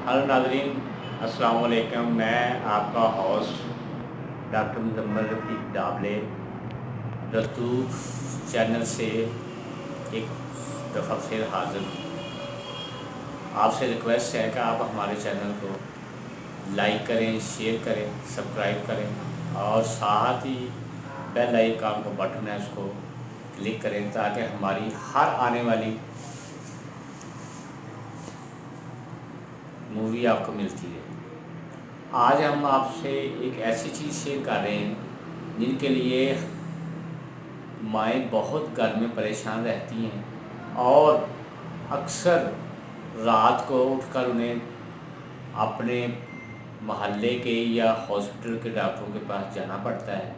Hello नाज़रीन, अस्सलाम वालेकुम। मैं आपका होस्ट डॉक्टर मुज़म्मिल रफ़ीक डाबले रतूफ़ चैनल से एक दफ़ा फिर हाज़िर हूँ। आपसे रिक्वेस्ट है कि आप हमारे चैनल को लाइक करें, शेयर करें, सब्सक्राइब करें और साथ ही बेल आइकन का बटन है उसको क्लिक करें ताकि हमारी हर आने वाली मूवी आपको मिलती है। आज हम आपसे एक ऐसी चीज़ शेयर कर रहे हैं जिनके लिए माएँ बहुत घर में परेशान रहती हैं और अक्सर रात को उठकर उन्हें अपने महल्ले के या हॉस्पिटल के डॉक्टरों के पास जाना पड़ता है।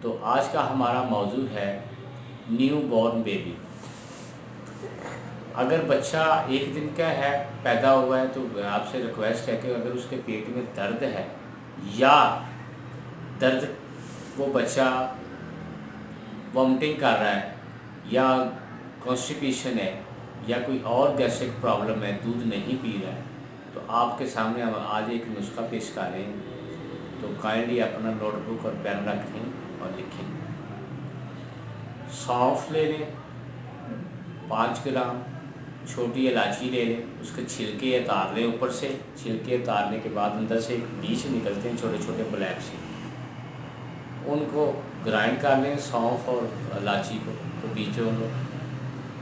तो आज का हमारा मौजू है न्यू बॉर्न बेबी। अगर बच्चा एक दिन का है, पैदा हुआ है, तो आपसे रिक्वेस्ट है कि अगर उसके पेट में दर्द है या दर्द वो बच्चा वॉमिटिंग कर रहा है या कॉन्स्टिपेशन है या कोई और गैस्ट्रिक प्रॉब्लम है, दूध नहीं पी रहा है, तो आपके सामने हम आज एक नुस्खा पेश कर रहे हैं। तो काइंडली अपना नोटबुक और पेन रखें और लिखें। सौंफ ले लें 5 ग्राम, छोटी इलायची ले लें, उसके छिलके उतार लें। ऊपर से छिलके उतारने के बाद अंदर से एक बीज निकलते हैं छोटे छोटे ब्लैक से, उनको ग्राइंड कर लें। सौंफ और इलायची को तो बीजों को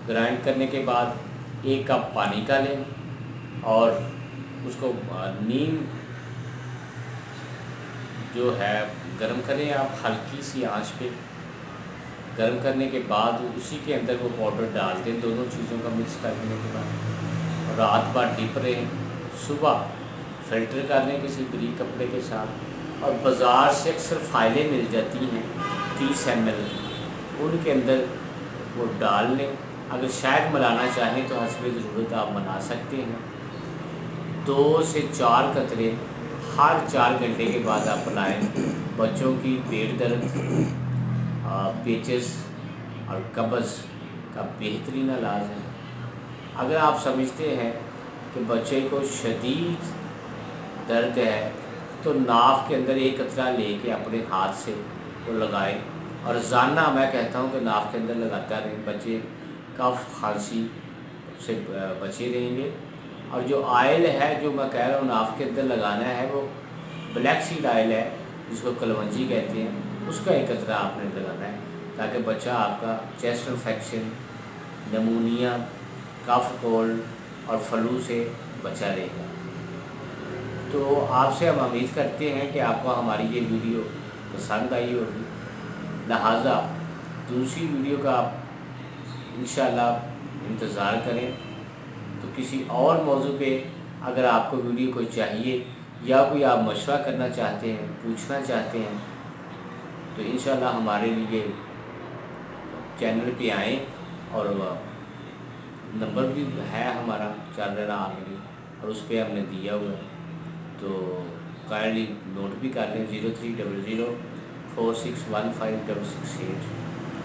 ग्राइंड करने के बाद 1 कप पानी का लें और उसको नीम जो है गर्म करें आप हल्की सी आंच पे। गर्म करने के बाद उसी के अंदर वो पाउडर डाल दें, दोनों चीज़ों का मिक्स कर देने के बाद रात भर डिप रहें। सुबह फ़िल्टर कर लें किसी बरीक कपड़े के साथ। और बाज़ार से अक्सर फ़ाइलें मिल जाती हैं 30 ml की, उनके अंदर वो डाल लें। अगर शहद मिलाना चाहें तो हस्बे ज़रूरत आप मिला सकते हैं। 2 से 4 कतरे हर 4 घंटे के बाद आप पिलाएँ। बच्चों की पेट दर्द, पेचिस और कब्ज़ का बेहतरीन इलाज है। अगर आप समझते हैं कि बच्चे को शदीद दर्द है तो नाक के अंदर 1 कतरा लेके अपने हाथ से वो लगाएं और रोज़ाना मैं कहता हूँ कि नाक के अंदर लगाता रहें। बच्चे कफ खांसी से बचे रहेंगे। और जो आयल है जो मैं कह रहा हूँ नाक के अंदर लगाना है, वो ब्लैक सीड आयल है जिसको कलवंजी कहते हैं, उसका 1 कतरा आपने लगाना है ताकि बच्चा आपका चेस्ट इन्फेक्शन, नमूनिया, कफ कोल्ड और फ्लू से बचा रहेगा। तो आपसे हम उम्मीद करते हैं कि आपको हमारी ये वीडियो पसंद आई होगी, लिहाजा दूसरी वीडियो का आप इंशाल्लाह इंतज़ार करें। तो किसी और मौजू पे अगर आपको वीडियो कोई चाहिए या कोई आप मशवरा करना चाहते हैं, पूछना चाहते हैं, तो इंशाल्लाह हमारे लिए चैनल पे आएँ। और नंबर भी है हमारा चल रहा ऑलरेडी और उस पर हमने दिया हुआ है, तो काइंडली नोट भी कर लें 0300 4615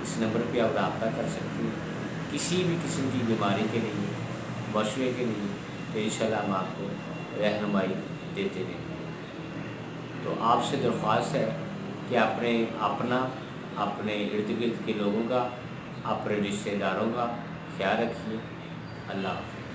इस नंबर पे आप रब्ता कर सकते हैं किसी भी किस्म की बीमारी के लिए, मशवरे के लिए। तो इंशाल्लाह हम आपको रहनुमाई देते रहेंगे। तो आपसे दरख्वास्त है कि अपने इर्द गिर्द के लोगों का, अपने रिश्तेदारों का ख्याल रखिए। अल्लाह हाफ़िज़।